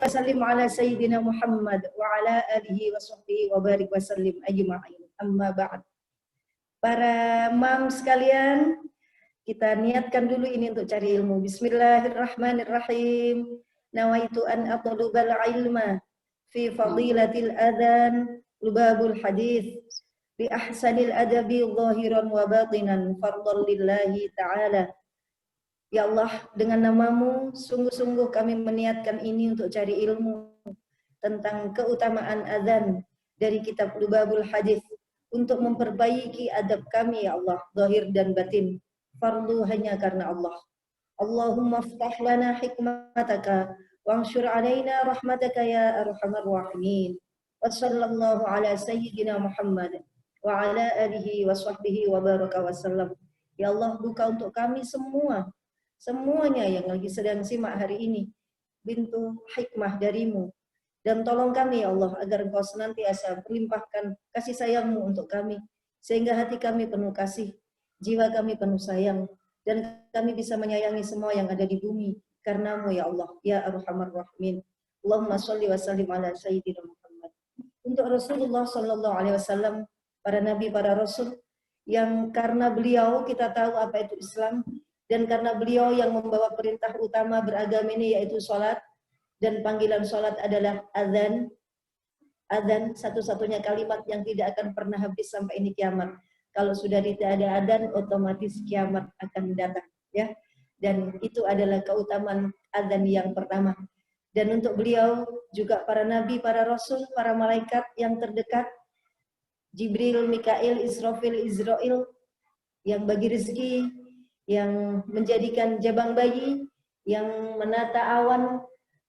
Wasallim ala Sayyidina Muhammad wa ala alihi wa sahbihi wa barik wa sallim ajma'in. Amma ba'd. Para mam sekalian, kita niatkan dulu ini untuk cari ilmu. Bismillahirrahmanirrahim. Nawaitu an atlubal ilma fi fadilatil adhan lubabul hadith bi ahsanil adabi zahiran wa batinan fardhan lillahi ta'ala. Ya Allah, dengan namamu, sungguh-sungguh kami meniatkan ini untuk cari ilmu tentang keutamaan azan dari kitab Lubabul Hadith untuk memperbaiki adab kami, ya Allah, zahir dan batin. Fardu hanya karena Allah. Allahumma ftah lana hikmataka wangsyur alaina rahmataka ya arhamar rahimin. Wa sallallahu ala sayyidina Muhammad wa ala alihi wa sahbihi wa baraka wa sallam. Ya Allah, buka untuk kami semuanya yang lagi sedang simak hari ini pintu hikmah darimu, dan tolong kami ya Allah agar Engkau senantiasa melimpahkan kasih sayangmu untuk kami sehingga hati kami penuh kasih, jiwa kami penuh sayang, dan kami bisa menyayangi semua yang ada di bumi karenamu ya Allah ya arhamar rahimin. Allahumma sholli wa sallim ala sayyidina Muhammad. Untuk Rasulullah sallallahu alaihi wasallam, para nabi, para rasul yang karena beliau kita tahu apa itu Islam, dan karena beliau yang membawa perintah utama beragama ini yaitu sholat, dan panggilan sholat adalah azan. Azan satu-satunya kalimat yang tidak akan pernah habis sampai ini kiamat. Kalau sudah tidak ada azan, otomatis kiamat akan datang, ya. Dan itu adalah keutamaan azan yang pertama. Dan untuk beliau juga para nabi, para rasul, para malaikat yang terdekat, Jibril, Mikail, Israfil, Izrail, yang bagi rezeki, yang menjadikan jabang bayi, yang menata awan,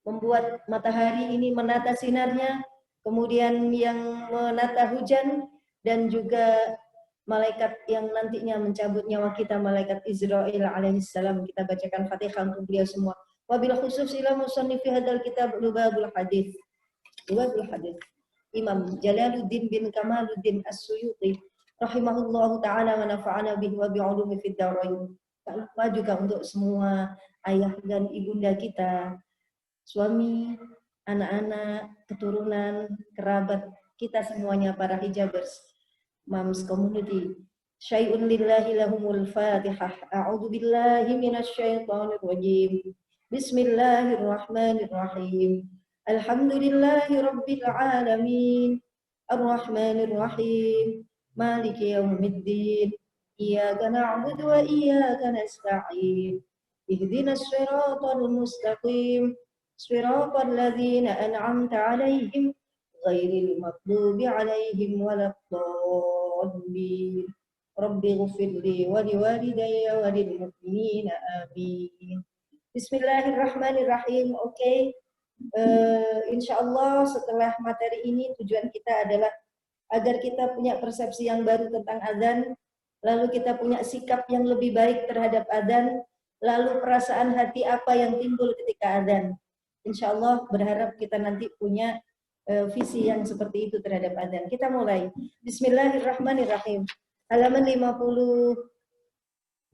membuat matahari ini menata sinarnya, kemudian yang menata hujan, dan juga malaikat yang nantinya mencabut nyawa kita, malaikat Israil alaihissalam. Kita bacakan Fatihah untuk beliau semua. Wabil khusus ila musannifi hadal kitab Lubabul Hadith. Lubabul Hadith. Imam Jalaluddin bin Kamaluddin As-Suyuti rahimahullahu ta'ala wa nafa'ana bihi wa bi'ulumi fid darain. Tak lupa juga untuk semua ayah dan ibunda kita, suami, anak-anak, keturunan, kerabat kita semuanya, para hijabers, Moms Community. Syai'un lillahi lahumul fatihah. A'udzu billahi minasyaitonir rajim. Bismillahirrahmanirrahim. Alhamdulillahi rabbil alamin. Ar-Rahmanir Rahim. Maliki yaumiddin. Iyyaka na'budu wa iyyaka nasta'in. Ihdinas siratal mustaqim. Siratal ladzina an'amta 'alaihim ghairil maghdubi 'alaihim waladdallin. Rabbi ighfirli wa liwalidayya wa lil mu'minina amin. Bismillahirrahmanirrahim. Oke. Insyaallah setelah materi ini tujuan kita adalah agar kita punya persepsi yang baru tentang azan, lalu kita punya sikap yang lebih baik terhadap azan, lalu perasaan hati apa yang timbul ketika azan. Insyaallah berharap kita nanti punya visi yang seperti itu terhadap azan. Kita mulai. Bismillahirrahmanirrahim. Halaman 52.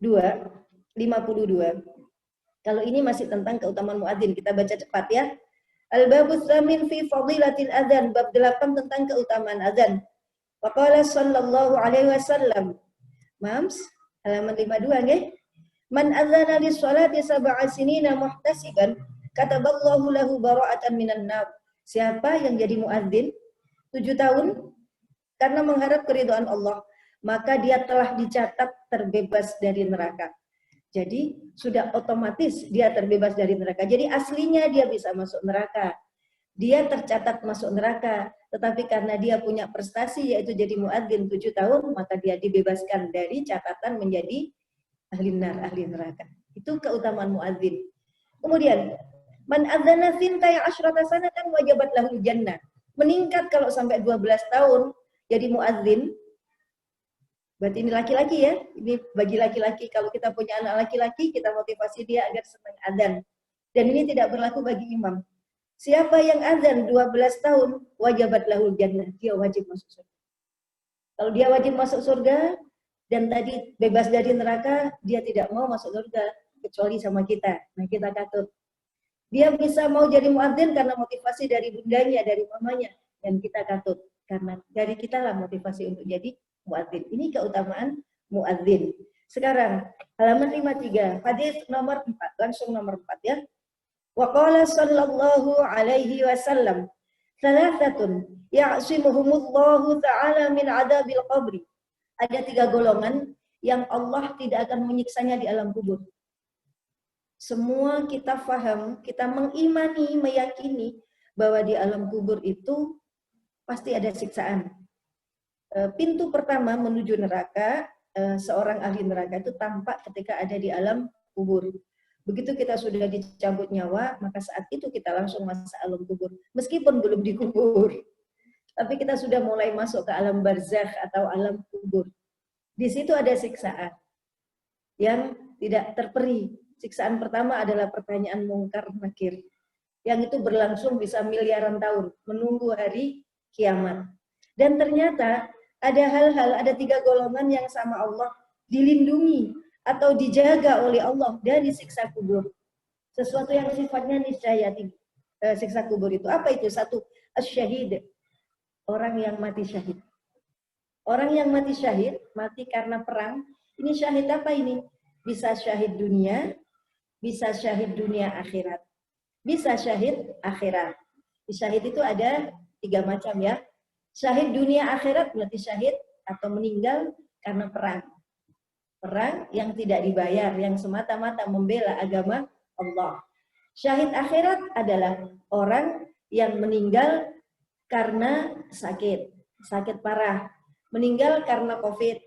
Kalau ini masih tentang keutamaan muadzin, kita baca cepat ya. Al-babus tsamin fi fadilatil adzan, bab 8 tentang keutamaan azan. Wa qala sallallahu alaihi wasallam. Mams, halaman 52 nggih. Man adzana lis salati sab'a sinina muhtasiban, kataballahu lahu bara'atan minan nar. Siapa yang jadi muadzin 7 tahun karena mengharap keridhaan Allah, maka dia telah dicatat terbebas dari neraka. Jadi sudah otomatis dia terbebas dari neraka. Jadi aslinya dia bisa masuk neraka. Dia tercatat masuk neraka, tetapi karena dia punya prestasi yaitu jadi muadzin 7 tahun, maka dia dibebaskan dari catatan menjadi ahli neraka. Itu keutamaan muadzin. Kemudian, man adzana tsintai asyrata sanatan wajabat lahul jannah. Meningkat kalau sampai 12 tahun jadi muadzin. Berarti ini laki-laki ya. Ini bagi laki-laki, kalau kita punya anak laki-laki, kita motivasi dia agar senang adzan. Dan ini tidak berlaku bagi imam. Siapa yang adzan 12 tahun, wajabat lahul jannah. Dia wajib masuk surga. Kalau dia wajib masuk surga, dan tadi bebas dari neraka, dia tidak mau masuk surga, kecuali sama kita. Nah, kita katut. Dia bisa mau jadi muadzin karena motivasi dari bundanya, dari mamanya. Dan kita katut, karena dari kita lah motivasi untuk jadi muadzin. Ini keutamaan muadzin. Sekarang, halaman 53, hadis nomor 4, langsung nomor 4 ya. Wa qala sallallahu alaihi wasallam, thalathatun ya'simuhumullahu ta'ala min adabil qabri. Ada 3 golongan yang Allah tidak akan menyiksanya di alam kubur. Semua kita faham, kita mengimani, meyakini bahwa di alam kubur itu pasti ada siksaan. Pintu pertama menuju neraka, seorang ahli neraka itu tampak ketika ada di alam kubur. Begitu kita sudah dicabut nyawa, maka saat itu kita langsung masuk alam kubur. Meskipun belum dikubur, tapi kita sudah mulai masuk ke alam barzakh atau alam kubur. Di situ ada siksaan yang tidak terperi. Siksaan pertama adalah pertanyaan mungkar nakir, yang itu berlangsung bisa miliaran tahun, menunggu hari kiamat. Dan ternyata ada hal-hal, ada 3 golongan yang sama Allah dilindungi atau dijaga oleh Allah dari siksa kubur. Sesuatu yang sifatnya niscaya siksa kubur itu. Apa itu? 1, asyhad, orang yang mati syahid. Orang yang mati syahid, mati karena perang. Ini syahid apa ini? Bisa syahid dunia, bisa syahid dunia akhirat. Bisa syahid akhirat. Syahid itu ada 3 macam ya. Syahid dunia akhirat berarti syahid atau meninggal karena perang. Perang yang tidak dibayar, yang semata-mata membela agama Allah. Syahid akhirat adalah orang yang meninggal karena sakit, sakit parah. Meninggal karena COVID.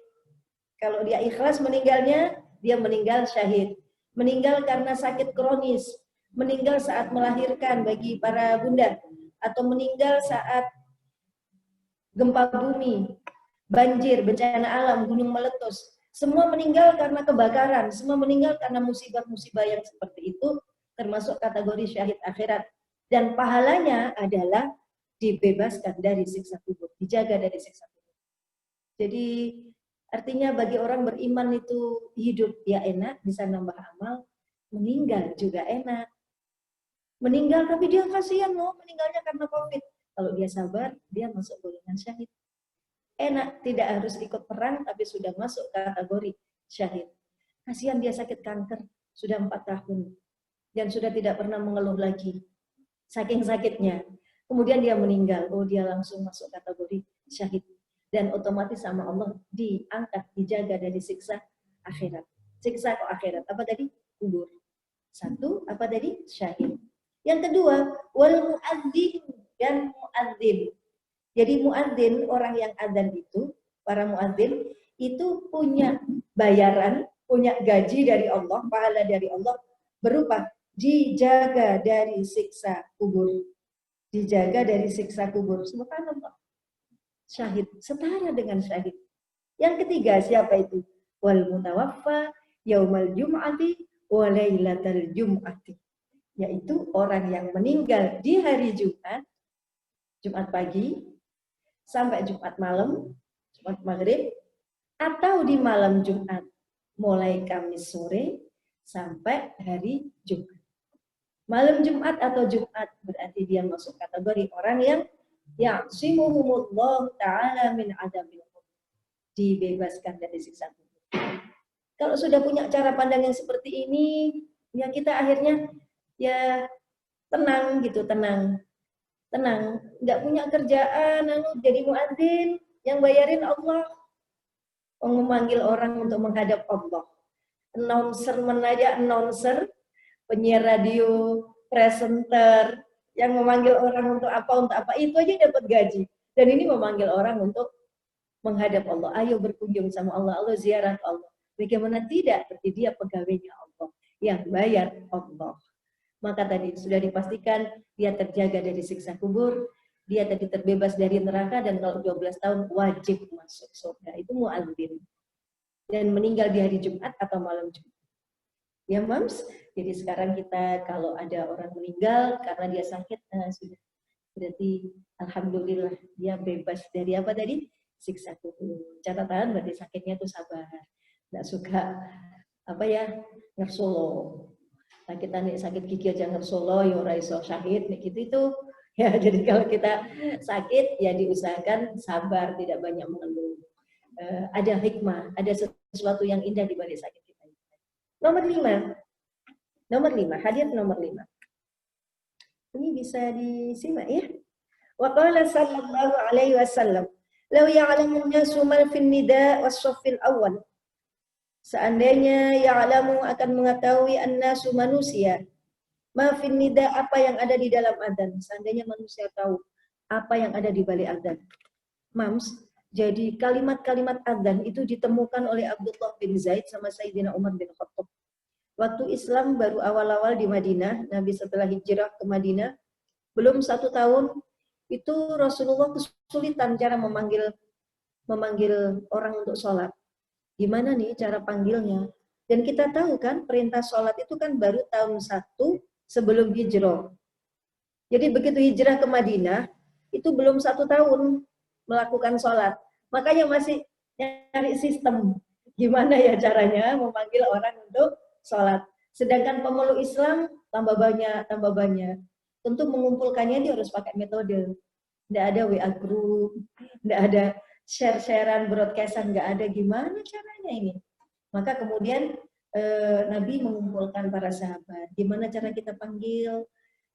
Kalau dia ikhlas meninggalnya, dia meninggal syahid. Meninggal karena sakit kronis, meninggal saat melahirkan bagi para bunda, atau meninggal saat gempa bumi, banjir, bencana alam, gunung meletus. Semua meninggal karena kebakaran, semua meninggal karena musibah-musibah yang seperti itu, termasuk kategori syahid akhirat. Dan pahalanya adalah dibebaskan dari siksa kubur, dijaga dari siksa kubur. Jadi artinya bagi orang beriman itu hidup ya enak, bisa nambah amal, meninggal juga enak. Meninggal tapi dia kasihan loh, meninggalnya karena COVID. Kalau dia sabar, dia masuk golongan syahid. Enak, tidak harus ikut perang tapi sudah masuk kategori syahid. Kasihan dia sakit kanker, sudah 4 tahun. Dan sudah tidak pernah mengeluh lagi. Saking sakitnya. Kemudian dia meninggal, oh dia langsung masuk kategori syahid. Dan otomatis sama Allah diangkat, dijaga dari siksa akhirat. Siksa kok akhirat, apa tadi? Kubur. 1, apa tadi? Syahid. Yang kedua, wal muadzin dan muadzin. Jadi muadzin, orang yang adzan itu, para muadzin itu punya bayaran, punya gaji dari Allah, pahala dari Allah berupa dijaga dari siksa kubur. Dijaga dari siksa kubur. Subhanallah. Syahid, setara dengan syahid. Yang ketiga, siapa itu? Wal mutawaffa yaumal jum'ati wa lailatal jum'ati. Yaitu orang yang meninggal di hari Jumat, Jumat pagi, sampai Jumat malam, Jumat maghrib, atau di malam Jumat, mulai Kamis sore, sampai hari Jumat. Malam Jumat atau Jumat, berarti dia masuk kategori orang yang ya'simuhumullahu ta'ala min adabil kubur, dibebaskan dari siksa kubur. Kalau sudah punya cara pandang yang seperti ini, ya kita akhirnya ya tenang gitu, tenang, nggak punya kerjaan, jadi muadzin yang bayarin Allah, memanggil orang untuk menghadap Allah, announcer, penyiar radio, presenter, yang memanggil orang untuk apa, itu aja dapat gaji. Dan ini memanggil orang untuk menghadap Allah. Ayo berkunjung sama Allah, Allah ziarah Allah. Bagaimana tidak? Berarti dia pegawainya Allah, yang bayar Allah. Maka tadi sudah dipastikan dia terjaga dari siksa kubur, dia tadi terbebas dari neraka, dan kalau 12 tahun wajib masuk surga. Itu muadzin. Dan meninggal di hari Jumat atau malam Jumat. Ya Mams, jadi sekarang kita kalau ada orang meninggal karena dia sakit, sudah. Berarti Alhamdulillah dia bebas dari apa tadi? Siksa kubur. Catatan berarti sakitnya itu sabar. Nggak suka apa ya, ngersolo. sakit gigi aja ngersolo ya ora iso syahid nek gitu itu ya. Jadi kalau kita sakit ya diusahakan sabar, tidak banyak mengeluh. Ada hikmah, ada sesuatu yang indah di balik sakit kita. Nomor 5, hadis nomor 5. Ini bisa disimak ya. Wa qala sallallahu alaihi wasallam, "Law ya'lamu an-nasu ma fi an-nida' was-saffil awwal." Seandainya ya'lamu akan mengetahui an-nasu manusia, ma fi an-nida' apa yang ada di dalam adzan. Seandainya manusia tahu apa yang ada di balik adzan. Mams, jadi kalimat-kalimat adzan itu ditemukan oleh Abdullah bin Zaid sama Sayyidina Umar bin Khattab. Waktu Islam baru awal-awal di Madinah, Nabi setelah hijrah ke Madinah, belum 1 tahun, itu Rasulullah kesulitan cara memanggil orang untuk sholat. Gimana nih cara panggilnya? Dan kita tahu kan, perintah sholat itu kan baru tahun 1 sebelum hijrah. Jadi begitu hijrah ke Madinah, itu belum 1 tahun melakukan sholat. Makanya masih nyari sistem. Gimana ya caranya memanggil orang untuk sholat. Sedangkan pemeluk Islam tambah banyak. Tentu mengumpulkannya dia harus pakai metode. Nggak ada WA group, nggak ada share-sharean, broadcastan, nggak ada. Gimana caranya ini? Maka kemudian Nabi mengumpulkan para sahabat. Gimana cara kita panggil?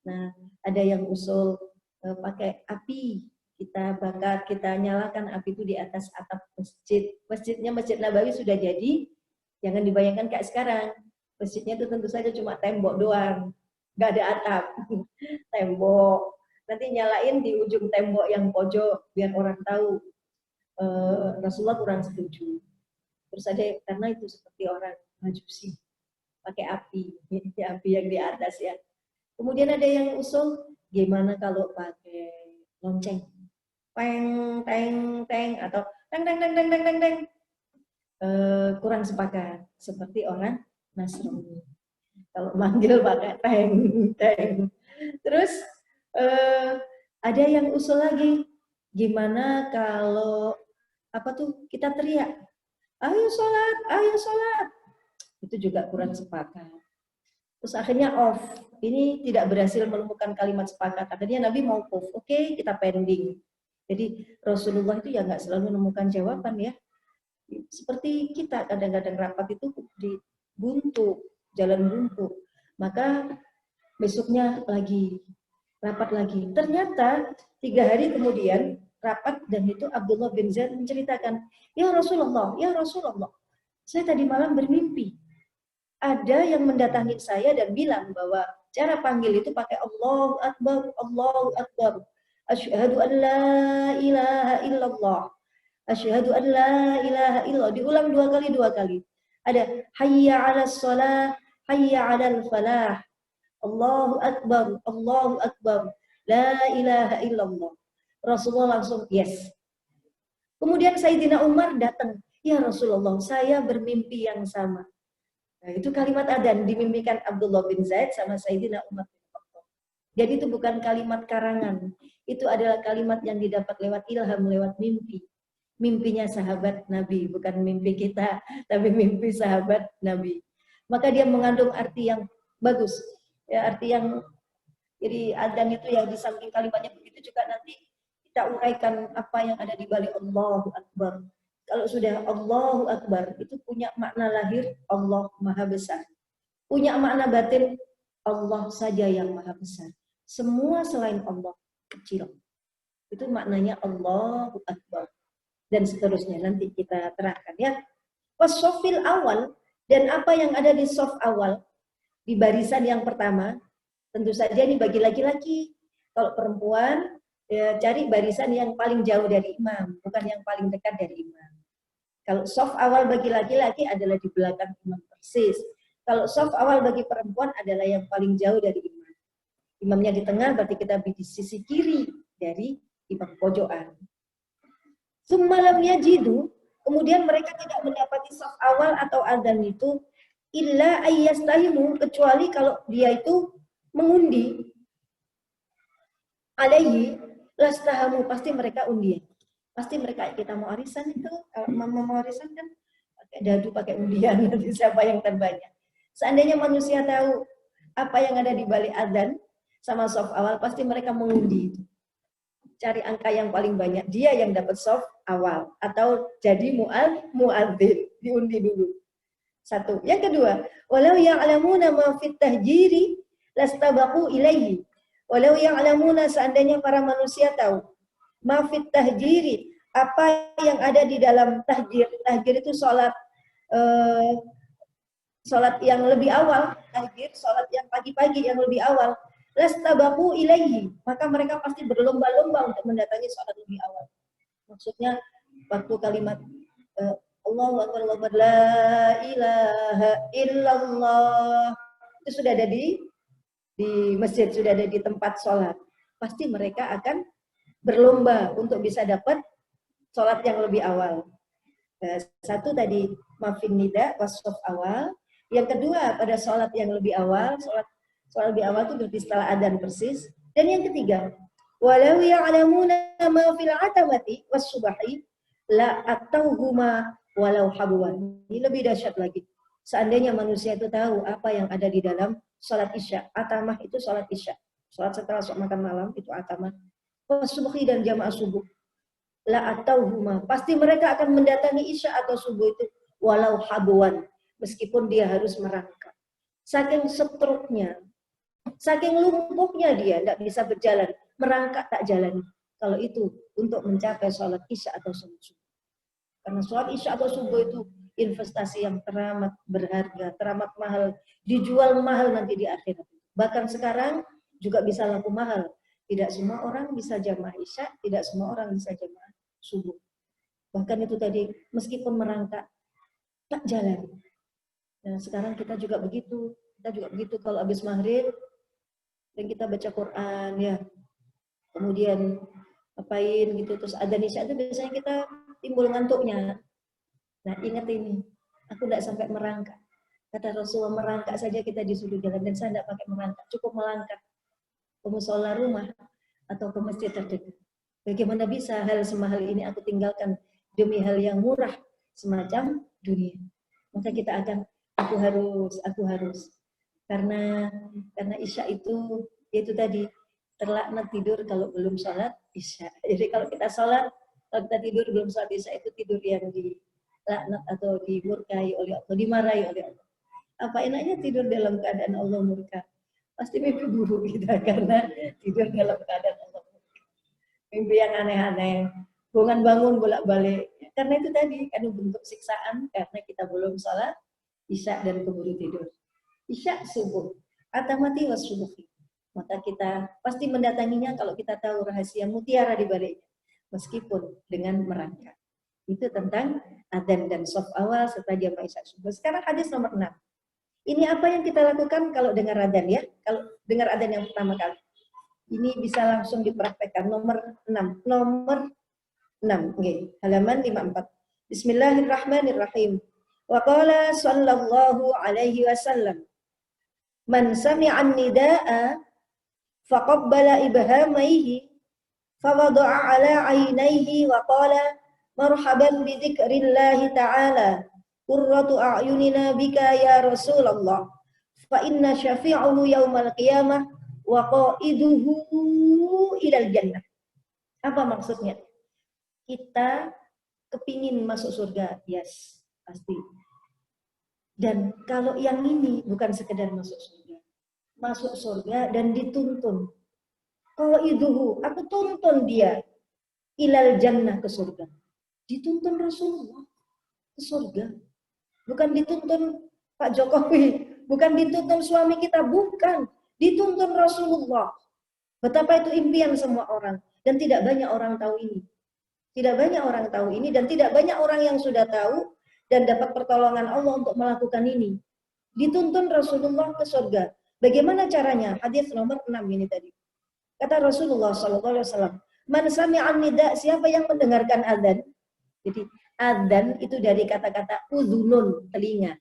Nah, ada yang usul pakai api. Kita bakar, kita nyalakan api itu di atas atap masjid. Masjidnya Masjid Nabawi sudah jadi. Jangan dibayangkan kayak sekarang. Masjidnya itu tentu saja cuma tembok doang, nggak ada atap, tembok. Nanti nyalain di ujung tembok yang pojok biar orang tahu. Rasulullah kurang setuju. Terus ada karena itu seperti orang Majusi, pakai api yang di atas ya. Kemudian ada yang usul, gimana kalau pakai lonceng, teng teng teng atau teng teng teng teng teng teng teng. Kurang sepakat, seperti orang Nasrani. Kalau manggil pakai teng, teng. Terus ada yang usul lagi, gimana kalau kita teriak, ayo sholat. Itu juga kurang sepakat. Terus akhirnya off. Ini tidak berhasil menemukan kalimat sepakat. Akhirnya Nabi mau off. Oke, kita pending. Jadi Rasulullah itu ya nggak selalu menemukan jawaban ya. Seperti kita kadang-kadang rapat itu di jalan buntu. Maka besoknya rapat lagi. Ternyata 3 hari kemudian rapat dan itu Abdullah bin Zaid menceritakan, ya Rasulullah, saya tadi malam bermimpi. Ada yang mendatangi saya dan bilang bahwa cara panggil itu pakai Allahu Akbar, Allahu Akbar. Asyhadu an la ilaha illallah. Asyhadu an la ilaha illallah. Diulang 2 kali. Ada hayya 'alas shalah, hayya 'alal falah. Allahu Akbar. La ilaha illallah. Rasulullah langsung yes. Kemudian Sayyidina Umar datang. Ya Rasulullah, saya bermimpi yang sama. Nah, itu kalimat adzan dimimpikan Abdullah bin Zaid sama Sayyidina Umar bin Khattab. Jadi itu bukan kalimat karangan. Itu adalah kalimat yang didapat lewat ilham, lewat mimpi. Mimpinya sahabat Nabi, bukan mimpi kita, tapi mimpi sahabat Nabi. Maka dia mengandung arti yang bagus. Ya, arti yang jadi adzan itu ya di samping kalimatnya begitu juga nanti kita uraikan apa yang ada di balik Allahu Akbar. Kalau sudah Allahu Akbar itu punya makna lahir Allah Maha Besar. Punya makna batin Allah saja yang Maha Besar. Semua selain Allah kecil. Itu maknanya Allahu Akbar. Dan seterusnya nanti kita terangkan ya. Was-saffil awal dan apa yang ada di shaf awal di barisan yang pertama, tentu saja ini bagi laki-laki. Kalau perempuan ya, cari barisan yang paling jauh dari imam, bukan yang paling dekat dari imam. Kalau shaf awal bagi laki-laki adalah di belakang imam persis. Kalau shaf awal bagi perempuan adalah yang paling jauh dari imam. Imamnya di tengah, berarti kita di sisi kiri dari imam pojokan. Semalam yajidu, kemudian mereka tidak mendapati shaf awal atau adzan itu illa ayyastahimu, kecuali kalau dia itu mengundi. Alaihi lastahamu, pasti mereka undian. Pasti mereka, kita mau arisan itu, kalau mau arisan kan pakai dadu, pakai undian, nanti siapa yang terbanyak. Seandainya manusia tahu apa yang ada di balik adzan sama soft awal, pasti mereka mengundi. Cari angka yang paling banyak, dia yang dapat soft awal atau jadi muadzin, diundi dulu. Satu. Yang kedua, walau ya'lamuna ma fit tahjiri lastabaqu ilaihi. Walau ya'lamuna, seandainya para manusia tahu, ma fit tahjiri, apa yang ada di dalam tahjir. Tahjir itu sholat yang lebih awal, tahjir sholat yang pagi-pagi yang lebih awal. Lastabaqu ilaihi, maka mereka pasti berlomba-lomba untuk mendatangi sholat lebih awal. Maksudnya waktu kalimat Allahu Akbar, la ilaha illallah, itu sudah ada di masjid, sudah ada di tempat sholat. Pasti mereka akan berlomba untuk bisa dapat sholat yang lebih awal. Satu tadi mafin nida, wassof awal. Yang kedua pada sholat yang lebih awal, sholat lebih awal itu berarti setelah adzan persis. Dan yang ketiga, walau ya'lamuna ma fil atamati was-subahi la atauhuma walau habuan. Ini lebih dahsyat lagi. Seandainya manusia itu tahu apa yang ada di dalam sholat isya. Atamah itu sholat isya. Sholat setelah makan malam itu atamah. Was-subahi dan jamaah subuh. La atauhuma. Pasti mereka akan mendatangi isya atau subuh itu walau habuan. Meskipun dia harus merangkak. Saking setruknya, saking lumpuhnya dia, tidak bisa berjalan. Merangkak tak jalan. Kalau itu untuk mencapai sholat isya atau subuh. Karena sholat isya atau subuh itu investasi yang teramat berharga, teramat mahal, dijual mahal nanti di akhirat. Bahkan sekarang juga bisa laku mahal. Tidak semua orang bisa jamaah isya, tidak semua orang bisa jamaah subuh. Bahkan itu tadi, meskipun merangkak, tak jalan. Nah, sekarang kita juga begitu. Kita juga begitu kalau habis maghrib, dan kita baca Quran, ya. Kemudian ngapain gitu, terus adzan isya itu biasanya kita timbul ngantuknya. Nah, ingat ini, aku tidak sampai merangkak. Kata Rasulullah, merangkak saja kita disuruh jalan, dan saya tidak pakai merangkak, cukup melangkah ke musola rumah atau ke masjid terdekat. Bagaimana bisa hal semahal ini aku tinggalkan demi hal yang murah semacam dunia? Maka kita akan, aku harus. Karena isya itu tadi, terlaknat tidur kalau belum sholat isya. Jadi kalau kita sholat, kalau kita tidur belum sholat isya, itu tidur yang dilaknat atau dimurkai oleh Allah, dimarahi oleh Allah. Apa enaknya tidur dalam keadaan Allah murka? Pasti mimpi buruk kita karena tidur dalam keadaan Allah murka. Mimpi yang aneh-aneh, bangun bolak-balik. Karena itu tadi, kan bentuk siksaan karena kita belum sholat isya dan keburu tidur. Isya subuh, atamati was subuhi. Maka kita pasti mendatanginya kalau kita tahu rahasia mutiara di baliknya, meskipun dengan merangkak. Itu tentang adzan dan soft awal serta jamaah isya subuh. Sekarang hadis nomor 6. Ini apa yang kita lakukan kalau dengar adzan, ya? Kalau dengar adzan yang pertama kali. Ini bisa langsung dipraktekkan. Nomor 6. Nomor 6. Okay. Halaman 54. Bismillahirrahmanirrahim. Wa qala sallallahu alaihi wasallam, man sami'an nida'a faqabbala ibhamaihi fawada'a ala aynaihi wa qala marhaban bi dzikrillahi ta'ala qurratu a'yunina bika ya Rasulullah fa inna syafi'ahu yaumal qiyamah wa qa'iduhu ilal jannah. Apa maksudnya? Kita kepingin masuk surga, yes, pasti. Dan kalau yang ini bukan sekedar masuk surga dan dituntun. Kalau iduhu, aku tuntun dia ilal jannah, ke surga. Dituntun Rasulullah ke surga. Bukan dituntun Pak Jokowi, bukan dituntun suami kita, bukan. Dituntun Rasulullah. Betapa itu impian semua orang. Dan tidak banyak orang tahu ini. Tidak banyak orang tahu ini dan tidak banyak orang yang sudah tahu dan dapat pertolongan Allah untuk melakukan ini. Dituntun Rasulullah ke surga. Bagaimana caranya? Hadis nomor 6 ini tadi. Kata Rasulullah SAW, man sami'an nida, siapa yang mendengarkan adzan. Jadi adzan itu dari kata-kata udhunun, telinga.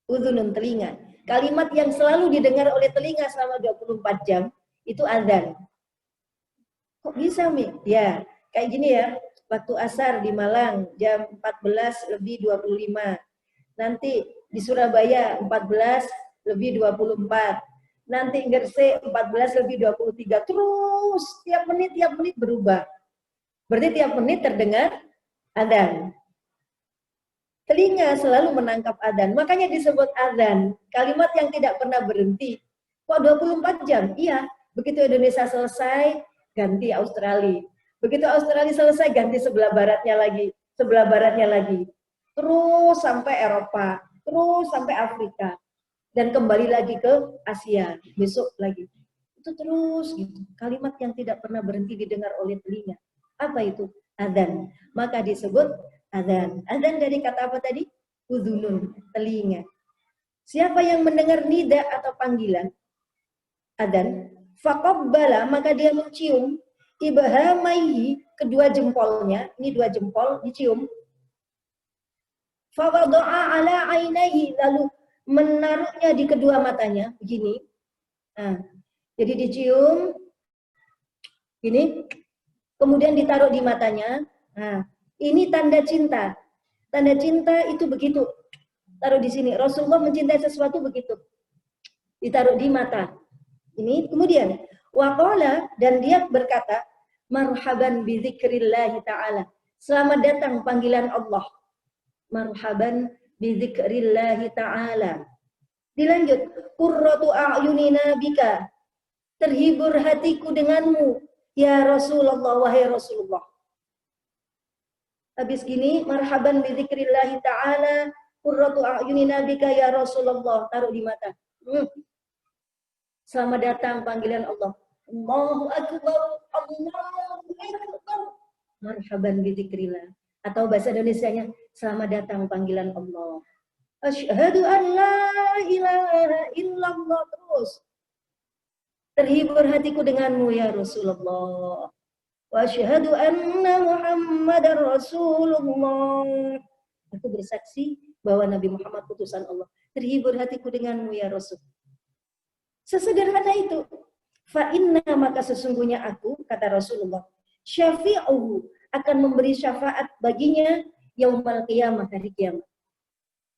Udhunun, telinga. Kalimat yang selalu didengar oleh telinga selama 24 jam, itu adzan. Kok bisa, Mi? Ya, kayak gini ya. Waktu asar di Malang, jam 14:25. Nanti di Surabaya, 14 lebih 24. Nanti ngerse 14 lebih 23. Terus tiap menit berubah. Berarti tiap menit terdengar adzan. Telinga selalu menangkap adzan. Makanya disebut adzan. Kalimat yang tidak pernah berhenti. Kok 24 jam? Iya. Begitu Indonesia selesai, ganti Australia. Begitu Australia selesai, ganti sebelah baratnya lagi. Sebelah baratnya lagi. Terus sampai Eropa. Terus sampai Afrika. Dan kembali lagi ke Asia. Besok lagi. Itu terus gitu. Kalimat yang tidak pernah berhenti didengar oleh telinga. Apa itu? Adzan. Maka disebut adzan. Adzan dari kata apa tadi? Udhunun, telinga. Siapa yang mendengar nida atau panggilan adzan, faqabbala, maka dia mencium ibhamaihi, kedua jempolnya, ini dua jempol dicium. Fa wada'a ala ainaihi, lalu menaruhnya di kedua matanya, begini. Nah, jadi dicium gini, kemudian ditaruh di matanya. Nah, ini tanda cinta. Tanda cinta itu begitu. Taruh di sini. Rasulullah mencintai sesuatu begitu. Ditaruh di mata. Ini kemudian waqala, dan dia berkata, marhaban bi dzikrillah ta'ala. Selamat datang panggilan Allah. Marhaban bi dzikrillah ta'ala. Dilanjut, qurratu a'yunina bika. Terhibur hatiku denganmu, ya Rasulullah, wahai Rasulullah. Habis gini, marhaban bi dzikrillah ta'ala, qurratu a'yunina bika ya Rasulullah, taruh di mata. Selamat datang panggilan Allah. Allahu akbar, Allahu akbar. Marhaban bi dzikrillah. Atau bahasa Indonesianya, selamat datang panggilan Allah. Asyhadu an la ilaha illallah. Terus. Terhibur hatiku denganmu ya Rasulullah. Wa asyhadu anna Muhammadar Rasulullah. Aku bersaksi bahwa Nabi Muhammad utusan Allah. Terhibur hatiku denganmu ya Rasul. Sesederhana itu. Fa inna, maka sesungguhnya aku, kata Rasulullah, syafi'uhu, akan memberi syafaat baginya yaumal qiyamah, hari kiamat.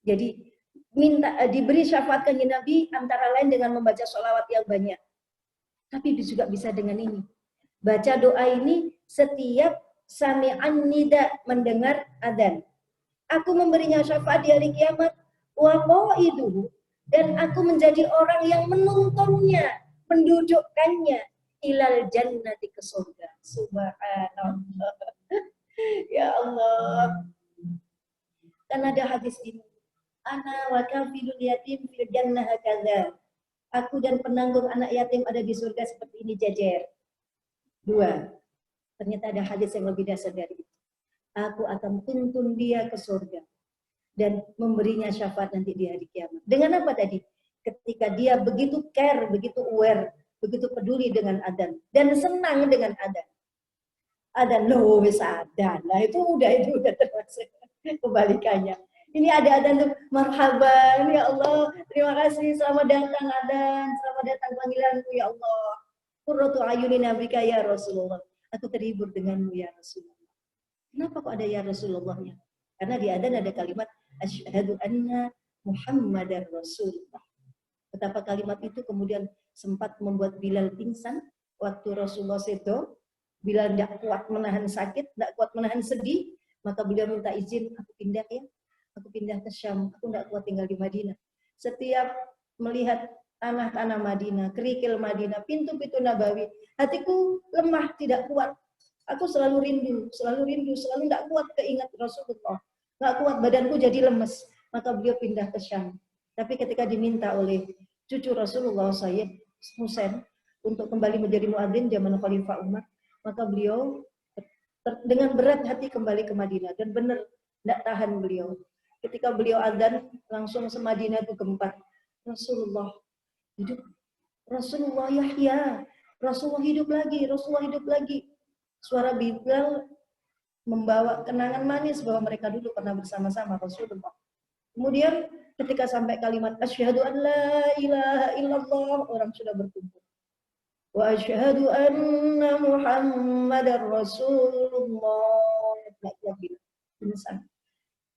Jadi minta diberi syafaat kanjeng Nabi antara lain dengan membaca sholawat yang banyak. Tapi juga bisa dengan ini. Baca doa ini setiap sami'an nida, mendengar adzan. Aku memberinya syafaat di hari kiamat. Wa qaiduhu, dan aku menjadi orang yang menuntunnya, mendudukkannya ilal jannati, ke surga. Subhanallah. Ya Allah. Kan ada hadis ini. Ana wa kafilul yatim fil jannah hakadza. Aku dan penanggung anak yatim ada di surga seperti ini, jajar. Dua. Ternyata ada hadis yang lebih dasar dari itu. Aku akan tuntun dia ke surga dan memberinya syafaat nanti di hari kiamat. Dengan apa tadi? Ketika dia begitu care, begitu aware, begitu peduli dengan adzan dan senang dengan adzan. Adzan loh, bisa adzan. Nah itu udah termasuk kebalikannya. Ini ada adzan tuh, marhaban ya Allah, terima kasih, selamat datang adzan, selamat datang panggilanku ya Allah. Qurratu ayunina bika ya Rasulullah. Aku terhibur denganmu ya Rasulullah. Kenapa kok ada ya Rasulullahnya? Karena di adzan ada kalimat asyhadu anna Muhammadar Rasulullah. Betapa kalimat itu kemudian sempat membuat Bilal pingsan waktu Rasulullah itu. Bilal tidak kuat menahan sakit, tidak kuat menahan sedih, maka beliau minta izin, aku pindah ya. Aku pindah ke Syam, aku tidak kuat tinggal di Madinah. Setiap melihat tanah-tanah Madinah, kerikil Madinah, pintu-pintu Nabawi, hatiku lemah, tidak kuat. Aku selalu rindu, selalu tidak kuat keingat Rasulullah. Nggak kuat, badanku jadi lemes. Maka beliau pindah ke Syam. Tapi ketika diminta oleh cucu Rasulullah, Sayyid Husain, untuk kembali menjadi muadzin zaman Khalifah Umar, maka beliau dengan berat hati kembali ke Madinah. Dan benar, tidak tahan beliau. Ketika beliau adzan, langsung semadinah itu gempa. Rasulullah hidup. Rasulullah Yahya. Rasulullah hidup lagi. Rasulullah hidup lagi. Suara Bilal membawa kenangan manis bahwa mereka dulu pernah bersama-sama Rasulullah. Kemudian ketika sampai kalimat asyhadu an la ilaha illallah, orang sudah berkumpul. Wa asyhadu anna Muhammadar Rasulullah.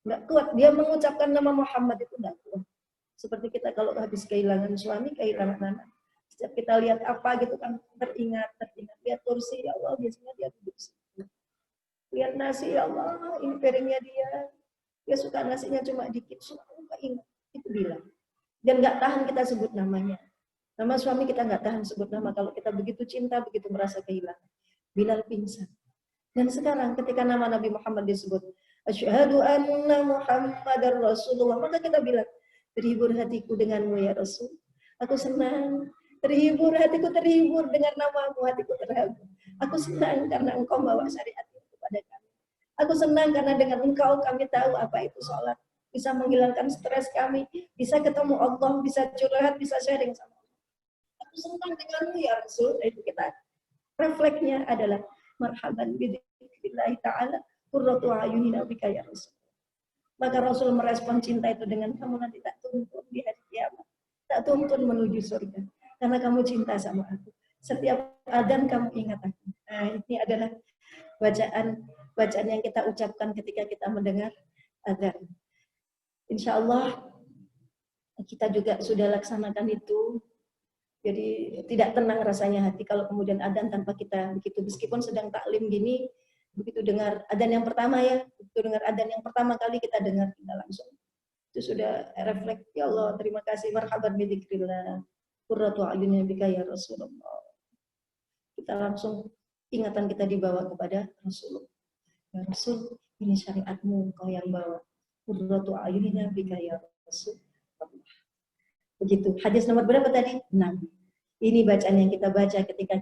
Tidak kuat. Dia mengucapkan nama Muhammad itu tidak kuat. Seperti kita kalau habis kehilangan suami, kehilangan anak. Setiap kita lihat apa gitu kan teringat. Lihat kursi, ya Allah, biasanya dia duduk situ. Lihat nasi, ya Allah, ini piringnya dia suka nasinya cuma dikit, suka ingat. Itu bilang. Dan nggak tahan kita sebut namanya. Nama suami kita nggak tahan sebut nama. Kalau kita begitu cinta, begitu merasa kehilangan. Bilal pingsan. Dan sekarang ketika nama Nabi Muhammad disebut, asyhadu anna Muhammadar Rasulullah, maka kita bilang, terhibur hatiku denganmu ya Rasul. Aku senang. Hatiku terhibur dengan namamu, hatiku terharu. Aku senang karena engkau bawa syariat itu kepada kami. Aku senang karena dengan engkau kami tahu apa itu sholat. Bisa menghilangkan stres kami, bisa ketemu Allah, bisa curhat, bisa sharing sama Allah. Aku senang denganmu ya Rasul. Itu kita refleksnya adalah marhaban bidzikrillah ta'ala qurratu ayunina bika ya Rasul. Maka Rasul merespon cinta itu dengan kamu nanti tak tuntun di hari kiamat, tak tuntun menuju surga karena kamu cinta sama aku. Setiap adzan kamu ingat aku. Nah, ini adalah bacaan yang kita ucapkan ketika kita mendengar adzan. Insya Allah kita juga sudah laksanakan itu. Jadi tidak tenang rasanya hati kalau kemudian adzan tanpa kita begitu, meskipun sedang taklim gini, begitu dengar adzan yang pertama ya, begitu dengar adzan yang pertama kali kita dengar, kita langsung itu sudah refleks, ya Allah terima kasih, marhaban bidzikrillah qurratu a'yunin bika ya Rasulullah. Kita langsung ingatan kita dibawa kepada Rasulullah. Ya Rasul, ini syariatmu engkau yang bawa. Qurratu a'yunin bika ya Rasulullah. Begitu. Hadis nomor berapa tadi? 6. Ini bacaan yang kita baca ketika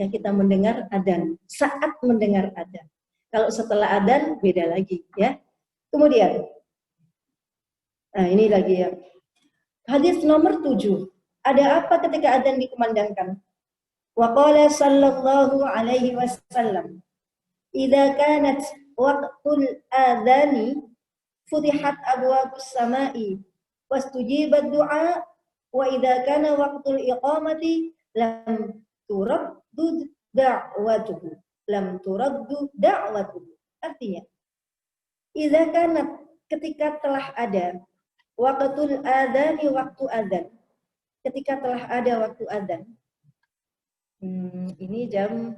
kita mendengar adzan, saat mendengar adzan. Kalau setelah adzan beda lagi ya. Kemudian nah ini lagi ya. Hadis nomor 7. Ada apa ketika adzan dikumandangkan? Wa qala sallallahu alaihi wasallam, "Idza kanat waqtul adzani futihat abwabus samai wastujibat du'a wa idza kana waqtul iqamati lam turaddu da'watuhu." Artinya, idza kanat, ketika telah ada, waqtul adzani, waktu adzan, ketika telah ada waktu adzan. Ini jam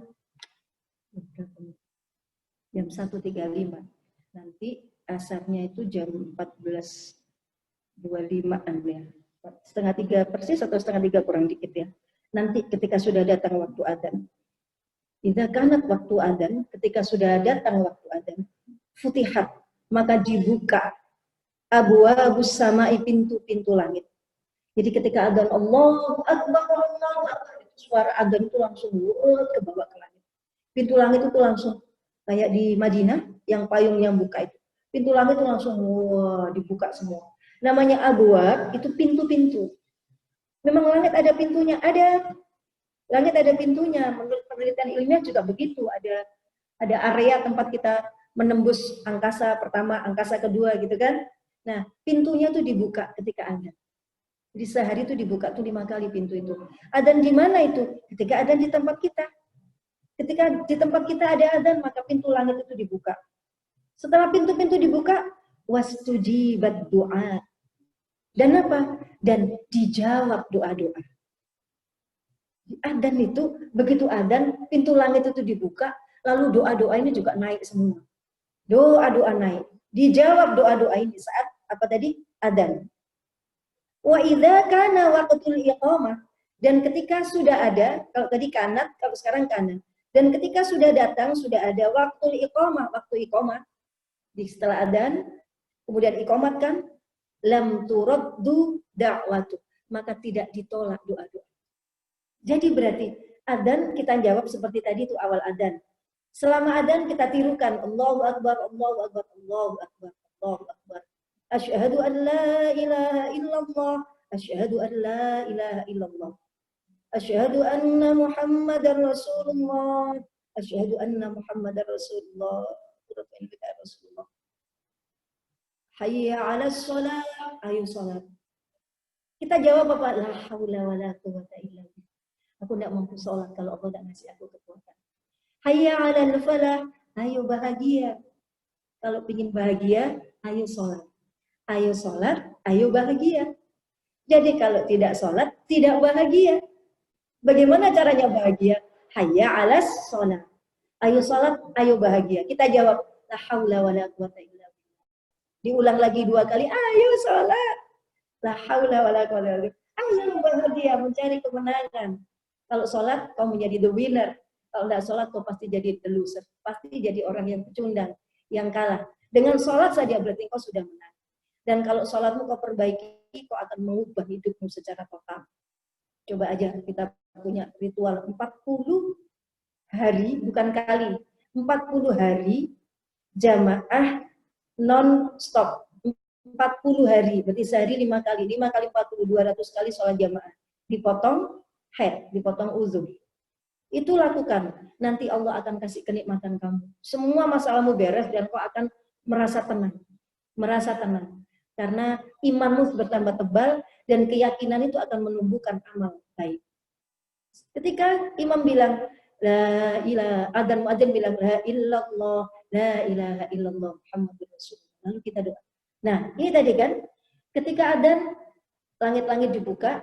1.35. Nanti asarnya itu jam 14.25-an ya. 2:30 persis atau 2:30 kurang dikit ya. Nanti ketika sudah datang waktu adzan. Idza kanat waktu adzan, ketika sudah datang waktu adzan, futihat, maka dibuka abwabus samai, pintu-pintu langit. Jadi ketika adzan Allahu Akbar, suara adzan itu langsung ke bawah ke langit. Pintu langit itu langsung kayak di Madinah yang payungnya buka itu. Pintu langit itu langsung dibuka semua. Namanya abwab, itu pintu-pintu. Memang langit ada pintunya, ada. Langit ada pintunya. Menurut penelitian ilmiah juga begitu. Ada area tempat kita menembus angkasa pertama, angkasa kedua gitu kan. Nah, pintunya tuh dibuka ketika adzan. Jadi sehari itu dibuka tuh 5 kali pintu itu. Adzan di mana itu? Ketika adzan di tempat kita. Ketika di tempat kita ada adzan, maka pintu langit itu dibuka. Setelah pintu-pintu dibuka, wastujibat doa. Dan apa? Dan dijawab doa-doa. Adzan itu, begitu adzan, pintu langit itu dibuka, lalu doa-doa ini juga naik semua. Doa-doa naik. Dijawab doa-doa ini saat apa tadi? Adzan. Wa idza kana waqtul iqamah, dan ketika sudah ada, kalau tadi kanat, kalau sekarang kanat. Dan ketika sudah datang, sudah ada waktu iqamah, di setelah adzan, kemudian iqamat kan, lam turaddu da'watu, maka tidak ditolak doa-doa. Jadi berarti adzan kita jawab seperti tadi itu awal adzan. Selama adzan kita tirukan Allahu Akbar, Allahu Akbar, Allahu Akbar, Allahu Akbar. Asyhadu an la ilaha illallah, asyhadu an la ilaha illallah. Asyhadu anna Muhammadar Rasulullah, asyhadu anna Muhammadar Rasulullah. Rasulullah. Hayya 'alas shalah, ayo salat. Kita jawab apa? La haula wala quwwata illa billah. Aku tidak mampu salat kalau Allah tidak ngasih aku kekuatan. Hayya 'alal falah, ayo bahagia. Kalau ingin bahagia, ayo salat. Ayo sholat, ayo bahagia. Jadi kalau tidak sholat, tidak bahagia. Bagaimana caranya bahagia? Hayya 'alas sholat. Ayo sholat, ayo bahagia. Kita jawab, la haula wa la quwata illa billah. Diulang lagi 2 kali, ayo sholat. La haula wa la quwata illa billah. Ayo bahagia, mencari kemenangan. Kalau sholat, kau menjadi the winner. Kalau tidak sholat, kau pasti jadi the loser. Pasti jadi orang yang pecundang, yang kalah. Dengan sholat saja berarti kau sudah menang. Dan kalau sholatmu kau perbaiki, kau akan mengubah hidupmu secara total. Coba aja kita punya ritual 40 hari, bukan kali, 40 hari jamaah non-stop. 40 hari, berarti sehari 5 kali. 5 kali 40, 200 kali sholat jamaah. Dipotong head, dipotong uzur. Itu lakukan. Nanti Allah akan kasih kenikmatan kamu. Semua masalahmu beres dan kau akan merasa tenang. Merasa tenang. Karena imanmu bertambah tebal dan keyakinan itu akan menumbuhkan amal baik. Ketika imam bilang la ilaha, adzan muadzin bilang la illallah, la ilaha illallah Muhammadur Rasulullah. Lalu kita doa. Nah, ini tadi kan ketika adzan langit-langit dibuka,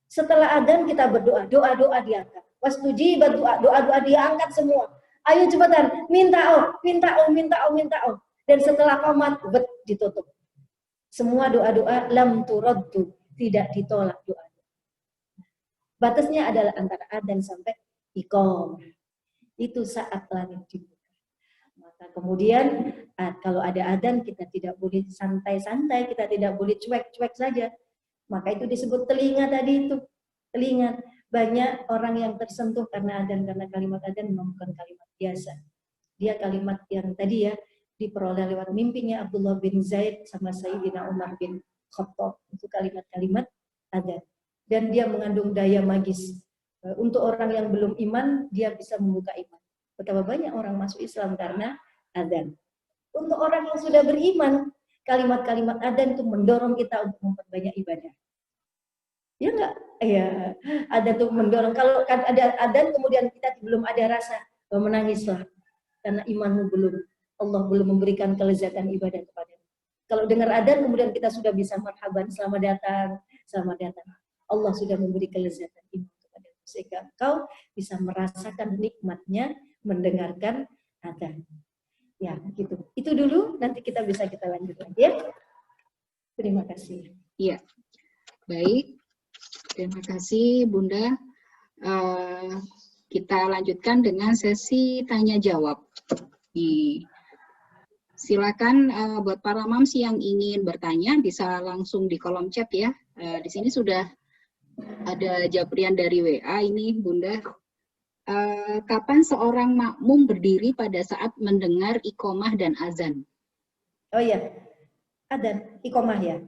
setelah adzan kita berdoa, doa-doa diangkat. Wastujibat doa, doa-doa diangkat semua. Ayo cepetan, minta oh, minta oh, minta oh, minta oh. Dan setelah qomat ditutup. Semua doa-doa lam turaddu, tidak ditolak doa. Batasnya adalah antara adzan sampai iqamah. Itu saat langit dibuka. Maka kemudian kalau ada adzan kita tidak boleh santai-santai, kita tidak boleh cuek-cuek saja. Maka itu disebut telinga tadi itu. Telinga. Banyak orang yang tersentuh karena adzan, karena kalimat adzan memang bukan kalimat biasa. Dia kalimat yang tadi ya diperoleh lewat mimpinya Abdullah bin Zaid sama Sayyidina Umar bin Khattab. Itu kalimat-kalimat adzan. Dan dia mengandung daya magis. Untuk orang yang belum iman, dia bisa membuka iman. Betapa banyak orang masuk Islam karena adzan. Untuk orang yang sudah beriman, kalimat-kalimat adzan itu mendorong kita untuk memperbanyak ibadah. Ya enggak? Ya, adzan itu mendorong. Kalau ada adzan kemudian kita belum ada rasa, menangislah. Karena imanmu belum, Allah belum memberikan kelezatan ibadah kepada. Kalau dengar adzan kemudian kita sudah bisa marhaban, selamat datang, selamat datang. Allah sudah memberi kelezatan iman kepada sehingga kau bisa merasakan nikmatnya mendengarkan adzan. Ya, gitu. Itu dulu, nanti kita lanjut lagi ya. Terima kasih. Iya. Baik. Terima kasih Bunda. Kita lanjutkan dengan sesi tanya jawab. Silakan buat para mams yang ingin bertanya bisa langsung di kolom chat ya. Di sini sudah ada jawaban dari WA ini Bunda. Kapan seorang makmum berdiri pada saat mendengar iqomah dan azan? Oh iya, adzan, iqomah ya.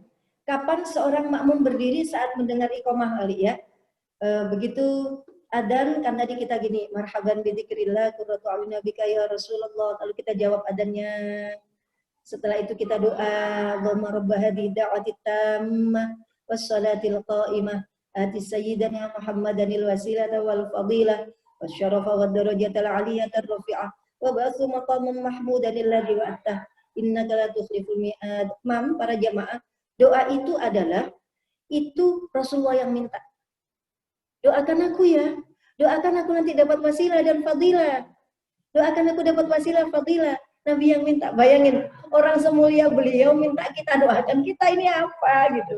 Kapan seorang makmum berdiri saat mendengar iqomah kali ya? Begitu adzan kan tadi kita gini, marhaban bi dzikrillah qurratu a'yunina bika ya Rasulullah. Kalau kita jawab adzannya, setelah itu kita doa, Allahumma rabb hadhihi da'wati tammah was salatil qa'imah ati sayyidina Muhammadanil wasilata wal fadilah wasyarafa wad darajatal aliyatar rafi'ah wa ba'atsu maqaman mahmudan alladzi wa'ata innaka la tukhliful mi'ad. Para jamaah, doa itu adalah itu Rasulullah yang minta. Doakan aku ya. Doakan aku nanti dapat wasilah dan fadilah. Doakan aku dapat wasilah fadilah. Nabi yang minta. Bayangin, orang semulia beliau minta kita doakan, kita ini apa gitu.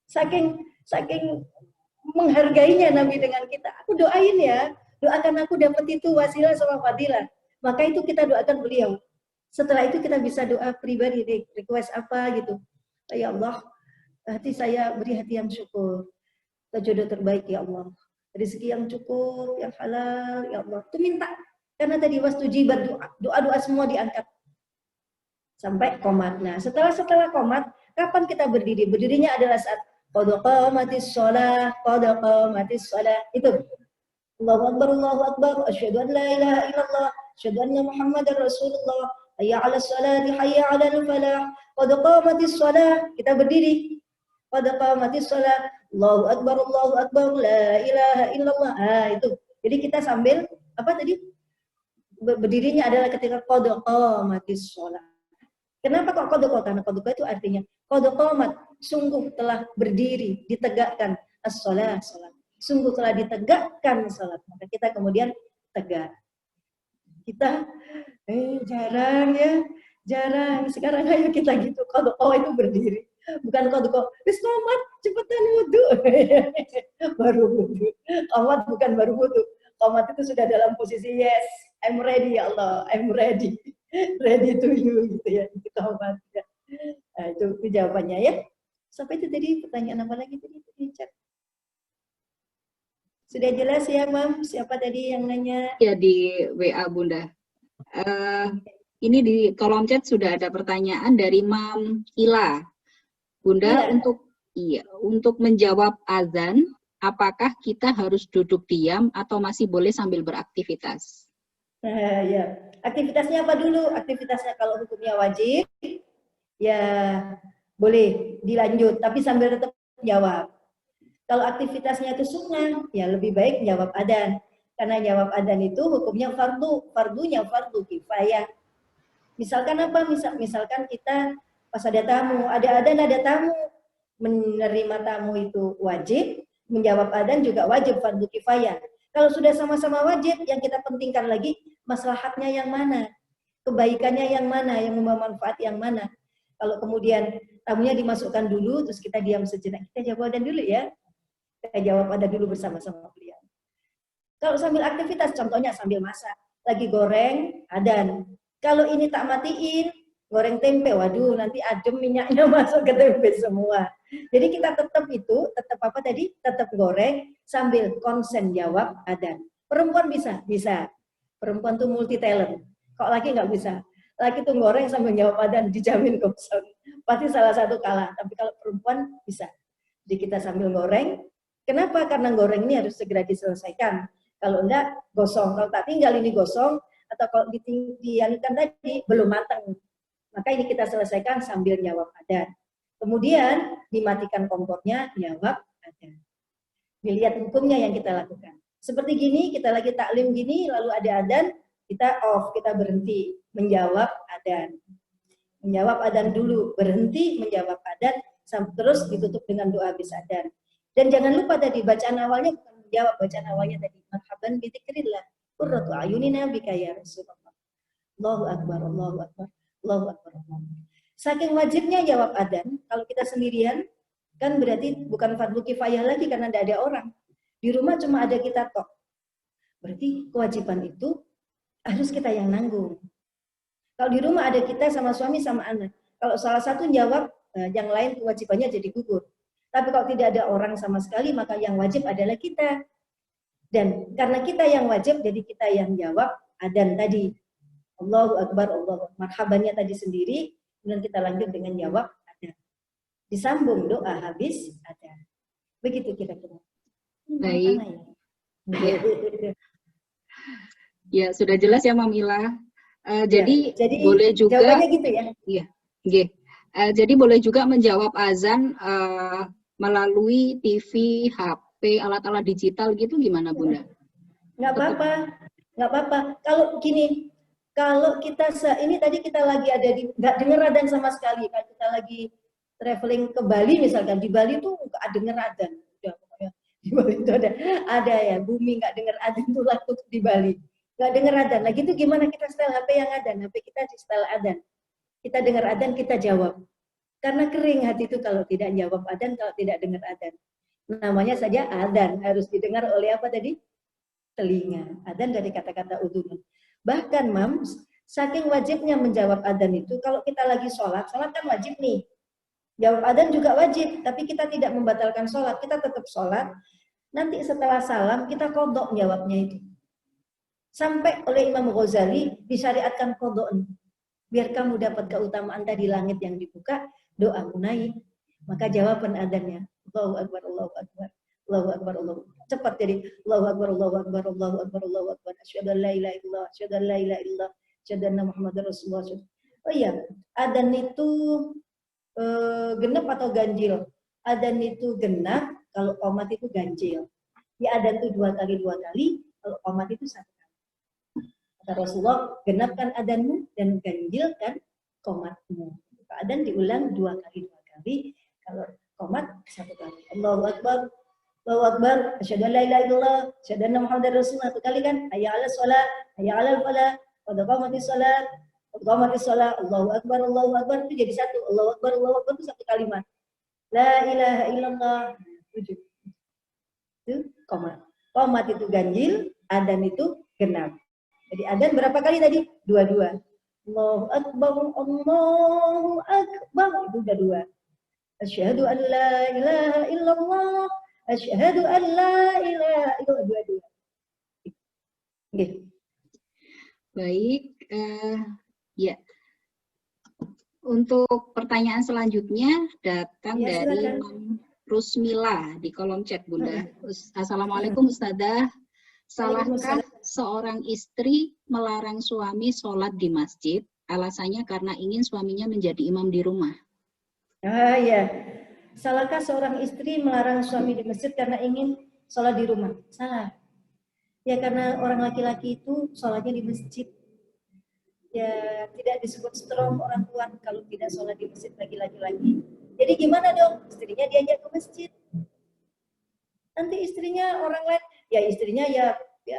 Saking menghargainya Nabi dengan kita. Aku doain ya. Doakan aku dapat itu wasilah sama fadilah. Maka itu kita doakan beliau. Setelah itu kita bisa doa pribadi, request apa gitu. Ya Allah, hati saya beri hati yang syukur. Jodoh terbaik ya Allah. Rezeki yang cukup, yang halal ya Allah. Itu minta. Karena tadi wastujibat doa-doa semua diangkat. Sampai qomat. Nah, setelah qomat, kapan kita berdiri? Berdirinya adalah saat qad qamatis shalah, qad qamatis shalah. Itu. Allahu akbar, asyhadu an la ilaha illallah, asyhadu anna Muhammadar Rasulullah. Hayya 'alas salati, hayya 'alal falah. Qad qamatis shalah. Kita berdiri. Qad qamatis shalah. Allahu akbar, la ilaha illallah. Itu. Jadi kita sambil apa tadi? Berdirinya adalah ketika qad qamatis shalah. Kenapa kok kodoko? Karena kodoko itu artinya kodokomat, sungguh telah berdiri, ditegakkan as-sholat, sholat. Sungguh telah ditegakkan sholat. Maka kita kemudian tegak. Kita jarang ya, jarang. Sekarang ayo kita gitu, kodoko itu berdiri. Bukan kodoko, komat, cepetan wudhu. Baru wudhu. Komat bukan baru wudhu. Komat itu sudah dalam posisi yes, I'm ready ya Allah, I'm ready. Ready to you gitu ya, itu komat ya. Nah, itu jawabannya ya. Sampai itu tadi pertanyaan apa lagi tadi di chat? Sudah jelas ya, Mam? Siapa tadi yang nanya? Ya, di WA Bunda. Ini di kolom chat sudah ada pertanyaan dari Mam Ila. Bunda, untuk menjawab azan, apakah kita harus duduk diam atau masih boleh sambil beraktivitas? Ya, aktivitasnya apa dulu? Aktivitasnya kalau hukumnya wajib, ya boleh dilanjut, tapi sambil tetap jawab. Kalau aktivitasnya itu sunnah, ya lebih baik jawab adzan. Karena jawab adzan itu hukumnya fardunya fardu kifayah. Misalkan apa? Misalkan kita pas ada tamu, ada adzan ada tamu, menerima tamu itu wajib, menjawab adzan juga wajib fardu kifayah. Kalau sudah sama-sama wajib, yang kita pentingkan lagi maslahatnya yang mana, kebaikannya yang mana, yang membawa manfaat yang mana. Kalau kemudian tamunya dimasukkan dulu, terus kita diam sejenak, kita jawab adzan dulu ya. Kita jawab adzan dulu bersama-sama beliau. Kalau sambil aktivitas, contohnya sambil masak, lagi goreng, adzan. Kalau ini tak matiin, goreng tempe, waduh nanti adem minyaknya masuk ke tempe semua. Jadi kita tetap apa tadi? Tetap goreng sambil konsen jawab adzan. Perempuan bisa. Perempuan tuh multi talent. Kok laki nggak bisa? Laki tuh goreng sambil jawab adzan, dijamin kosong. Pasti salah satu kalah. Tapi kalau perempuan bisa. Jadi kita sambil goreng. Kenapa? Karena goreng ini harus segera diselesaikan. Kalau enggak, gosong. Kalau tak tinggal ini gosong, atau kalau dialihkan tadi, belum matang. Maka ini kita selesaikan sambil jawab adzan. Kemudian dimatikan kompornya, jawab adzan. Dilihat hukumnya yang kita lakukan. Seperti gini, kita lagi taklim gini, lalu ada adzan, kita off, kita berhenti menjawab adzan. Menjawab adzan dulu, berhenti menjawab adzan, terus ditutup dengan doa habis adzan. Dan jangan lupa tadi bacaan awalnya bukan menjawab, bacaan awalnya tadi marhaban bi dzikrillah qurratu ayunina bika ya Rasulullah. Allahu akbar, Allahu akbar, Allahu akbar, Allahu akbar. Saking wajibnya jawab adzan, kalau kita sendirian kan berarti bukan fardu kifayah lagi karena tidak ada orang. Di rumah cuma ada kita tok. Berarti kewajiban itu harus kita yang nanggung. Kalau di rumah ada kita sama suami sama anak. Kalau salah satu jawab, yang lain kewajibannya jadi gugur. Tapi kalau tidak ada orang sama sekali, maka yang wajib adalah kita. Dan karena kita yang wajib, jadi kita yang jawab adzan tadi. Allahu akbar, Allahu akbar. Marhabannya tadi sendiri, kemudian kita lanjut dengan jawab adzan. Disambung doa habis adzan. Begitu kira-kira. Baik. Ya, sudah jelas ya Mamila. Jadi boleh juga. Jawabannya gitu ya. Iya. Okay. Jadi boleh juga menjawab azan melalui TV, HP, alat-alat digital gitu gimana Bunda? Nggak apa-apa. Kalau gini, kalau kita ini tadi kita lagi ada di nggak dengar adzan sama sekali. Kalau kita lagi traveling ke Bali misalkan, di Bali tuh nggak dengar adzan. Di Bali itu ada ya, bumi nggak dengar adzan tuh laku di Bali. Nggak dengar adzan. Lagi itu gimana kita setel HP yang adzan? HP kita di setel adzan. Kita dengar adzan, kita jawab. Karena kering hati itu kalau tidak jawab adzan, kalau tidak dengar adzan. Namanya saja adzan, harus didengar oleh apa tadi? Telinga. Adzan dari kata-kata udhun. Bahkan Mams, saking wajibnya menjawab adzan itu, kalau kita lagi sholat kan wajib nih. Jawab adzan juga wajib, tapi kita tidak membatalkan sholat, kita tetap sholat. Nanti setelah salam, kita qodok jawabnya itu. Sampai oleh Imam Ghazali, disyariatkan qodok nih. Biar kamu dapat keutamaan tadi langit yang dibuka, doamu naik. Maka jawaban adzannya, Allahu akbar, Allahu akbar, Allahu akbar, Allahu akbar. Cepat jadi Allahu akbar, Allahu akbar, Allahu akbar, Allahu akbar. Asyhadu an la ilaha illallah, asyhadu an la ilaha illallah, asyhadu anna Muhammadar Rasulullah. Oh iya, adzan itu genap atau ganjil? Adzan itu genap, kalau qomat itu ganjil. Di adzan itu dua kali, kalau qomat itu satu kali. Kata Rasulullah, genapkan adzanmu dan ganjilkan qomatmu. Adzan diulang 2 kali. Kalau qomat 1 kali. Allahu Akbar, Allahu Akbar, asyhadu an la ilaha illallah, asyhadu anna Muhammadar Rasulullah 1 kali kan? Hayya 'alas shalah, hayya 'alal falah, qad qamatis shalah, qad qamatis shalah, Allahu Akbar itu jadi 1. Allahu Akbar itu 1 kalimat. La ilaha illallah 7. Itu qomat. Qomat itu ganjil, adzan itu genap. Jadi adzan berapa kali tadi? 2. Allahu Akbar itu udah 2. Asyhadu an la ilaha illallah, asyhadu an la ilaha illallah 2. Oke. Baik, ya. Untuk pertanyaan selanjutnya datang Ya, dari silakan. Rusmila di kolom chat, Bunda. Assalamualaikum Ustazah. Salahkah seorang istri melarang suami sholat di masjid? Alasannya karena ingin suaminya menjadi imam di rumah. Ya. Salahkah seorang istri melarang suami di masjid karena ingin sholat di rumah? Salah. Ya karena orang laki-laki itu sholatnya di masjid. Ya tidak disebut strong orang tua kalau tidak sholat di masjid bagi laki-laki. Jadi gimana dong? Istrinya diajak ke masjid. Nanti istrinya orang lain, ya istrinya ya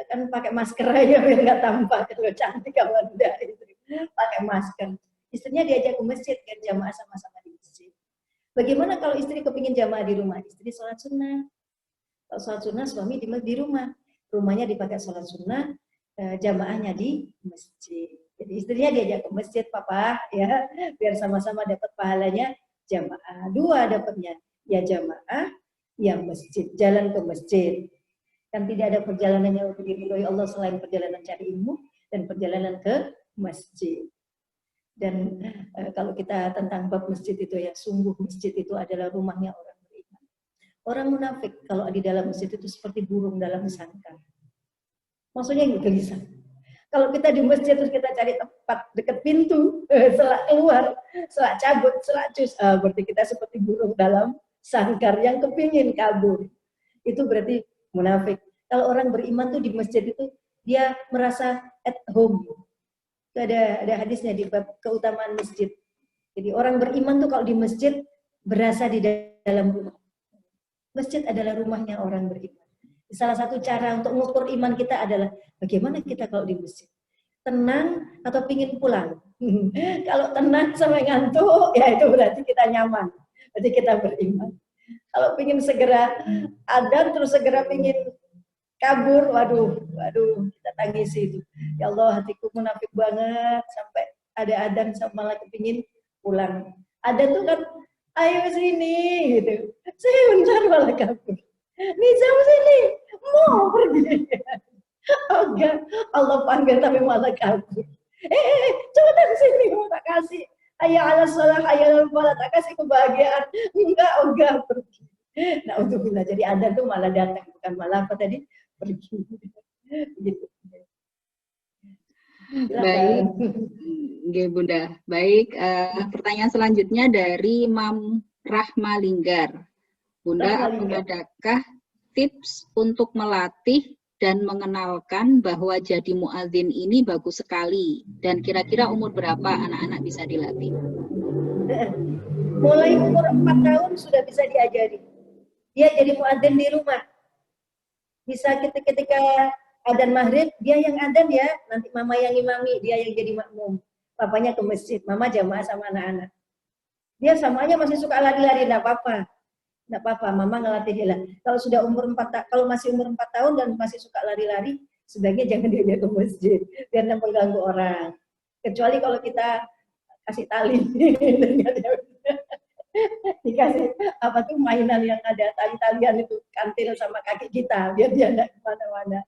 kan pakai masker aja biar nggak tampak kalau cantik kalau enggak istri. Pakai masker. Istrinya diajak ke masjid kan jamaah sama-sama di masjid. Bagaimana kalau istri kepingin jamaah di rumah? Istri sholat sunnah. Kalau sholat sunnah suami di rumah. Rumahnya dipakai sholat sunnah, jamaahnya di masjid. Jadi istrinya diajak ke masjid, papa ya, biar sama-sama dapat pahalanya jamaah. 2 dapatnya, ya jamaah, ya masjid, jalan ke masjid. Kan tidak ada perjalanan yang diridhoi Allah selain perjalanan cari ilmu dan perjalanan ke masjid. Dan kalau kita tentang bab masjid itu ya, sungguh masjid itu adalah rumahnya orang beriman. Orang munafik kalau di dalam masjid itu seperti burung dalam sangkar. Maksudnya gelisah. Kalau kita di masjid terus kita cari tempat dekat pintu, selak keluar, selak cabut, selak cus, berarti kita seperti burung dalam sangkar yang kepingin kabur. Itu berarti munafik. Kalau orang beriman tuh di masjid itu dia merasa at home. Itu ada hadisnya di bab keutamaan masjid. Jadi orang beriman tuh kalau di masjid berasa di dalam rumah. Masjid adalah rumahnya orang beriman. Salah satu cara untuk mengukur iman kita adalah bagaimana kita kalau di masjid. Tenang atau pingin pulang. Kalau tenang sampai ngantuk, ya itu berarti kita nyaman. Berarti kita beriman. Kalau pingin segera adzan terus segera pingin kabur, waduh, kita tangisi itu. Ya Allah, hatiku munafik banget sampai ada adzan sama malah kepingin pulang. Adzan tuh kan, ayo sini gitu. Saya bentar malah kabur. Nizam sini, mau pergi. Oh enggak, Allah panggil tapi malah kabur. Cepetan sini, mau tak kasih. Hayya 'alas shalah, hayya 'alal falah, tak kasih kebahagiaan. Enggak pergi. Nah, untuk bila jadi adzan tuh malah datang, bukan malah apa tadi? Pergi. Gitu. Baik, Bunda. Baik, pertanyaan selanjutnya dari Mam Rahma Linggar. Bunda, adakah tips untuk melatih dan mengenalkan bahwa jadi muadzin ini bagus sekali? Dan kira-kira umur berapa anak-anak bisa dilatih? Mulai umur 4 tahun sudah bisa diajari. Dia jadi muadzin di rumah. Bisa ketika adzan maghrib, dia yang adzan ya, nanti mama yang imami, dia yang jadi makmum. Papanya ke masjid, mama jamaah sama anak-anak. Dia samanya masih suka lari-lari, enggak apa-apa. Enggak apa-apa, mama ngelatih dia lah. Kalau sudah umur 4 kalau masih umur 4 tahun dan masih suka lari-lari, sebaiknya jangan diajak ke masjid biar mengganggu orang. Kecuali kalau kita kasih tali. Dikasih apa tuh mainan yang ada tali-talian itu, kantil sama kaki kita biar dia enggak kemana-mana.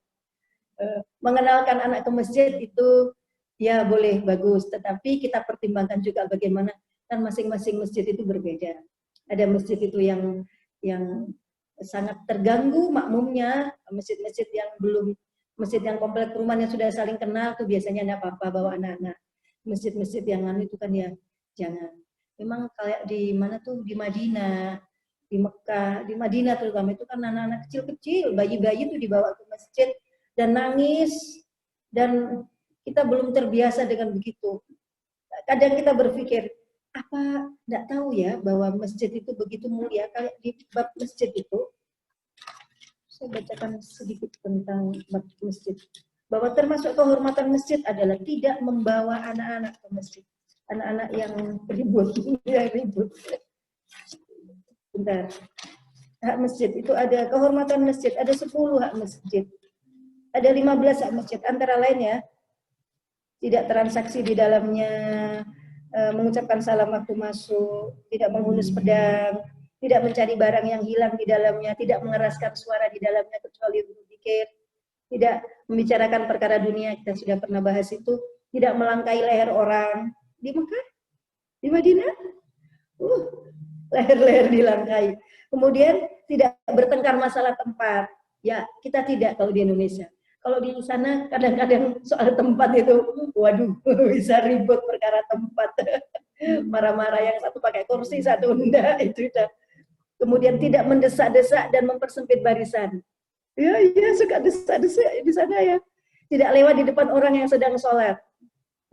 Mengenalkan anak ke masjid itu ya boleh, bagus, tetapi kita pertimbangkan juga bagaimana kan masing-masing masjid itu berbeda. Ada masjid itu yang sangat terganggu makmumnya, masjid-masjid yang belum, masjid yang komplek perumahannya sudah saling kenal tuh biasanya enggak apa-apa bawa anak-anak. Masjid-masjid yang itu kan ya jangan. Memang kayak di mana tuh di Madinah, di Mekah, di Madinah terutama itu kan anak-anak kecil-kecil, bayi-bayi tuh dibawa ke masjid dan nangis, dan kita belum terbiasa dengan begitu. kadang kita berpikir, apa enggak tahu ya bahwa masjid itu begitu mulia. Kayak di bab masjid itu, saya bacakan sedikit tentang bab masjid. Bahwa termasuk kehormatan masjid adalah tidak membawa anak-anak ke masjid. Anak-anak yang ribut, yang ribut. Bentar. Hak masjid itu ada kehormatan masjid, ada 10 hak masjid. Ada 15 hak masjid, antara lain ya, tidak transaksi di dalamnya, mengucapkan salam waktu masuk, tidak menghunus pedang, tidak mencari barang yang hilang di dalamnya, tidak mengeraskan suara di dalamnya kecuali untuk zikir, tidak membicarakan perkara dunia, kita sudah pernah bahas itu, tidak melangkai leher orang. Di Mekah, di Madinah, leher-leher dilangkai. Kemudian tidak bertengkar masalah tempat. Ya, kita tidak kalau di Indonesia. Kalau di sana kadang-kadang soal tempat itu, waduh, bisa ribut perkara tempat. Marah-marah, yang satu pakai kursi, satu enggak, itu udah. Kemudian tidak mendesak-desak dan mempersempit barisan. Ya, suka desak-desak di sana ya. Tidak lewat di depan orang yang sedang sholat.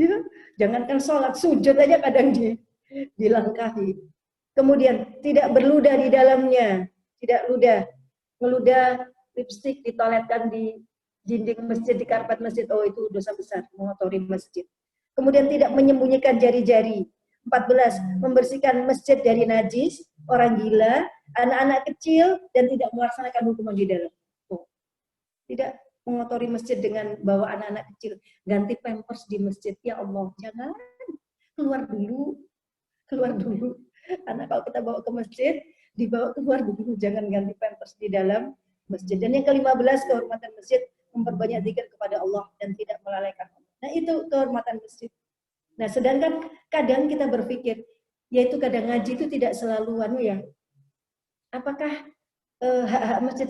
Ya, jangankan sholat, sujud aja kadang dilangkahi. Kemudian tidak berludah di dalamnya, tidak ngeludah lipstik ditoletkan di dinding masjid, di karpet masjid, oh itu dosa besar, mengotori masjid. Kemudian tidak menyembunyikan jari-jari. 14, membersihkan masjid dari najis, orang gila, anak-anak kecil, dan tidak melaksanakan hukuman di dalam. Oh. Tidak mengotori masjid dengan bawa anak-anak kecil, ganti pampers di masjid. Ya Allah, jangan, keluar dulu. Anak kalau kita bawa ke masjid, dibawa keluar dulu, jangan ganti pampers di dalam masjid. Dan yang ke-15, kehormatan masjid, memperbanyak zikir kepada Allah dan tidak melalaikan Allah. Nah, itu kehormatan masjid. Nah, sedangkan kadang kita berpikir, yaitu kadang ngaji itu tidak selalu ya. Apakah hak-hak masjid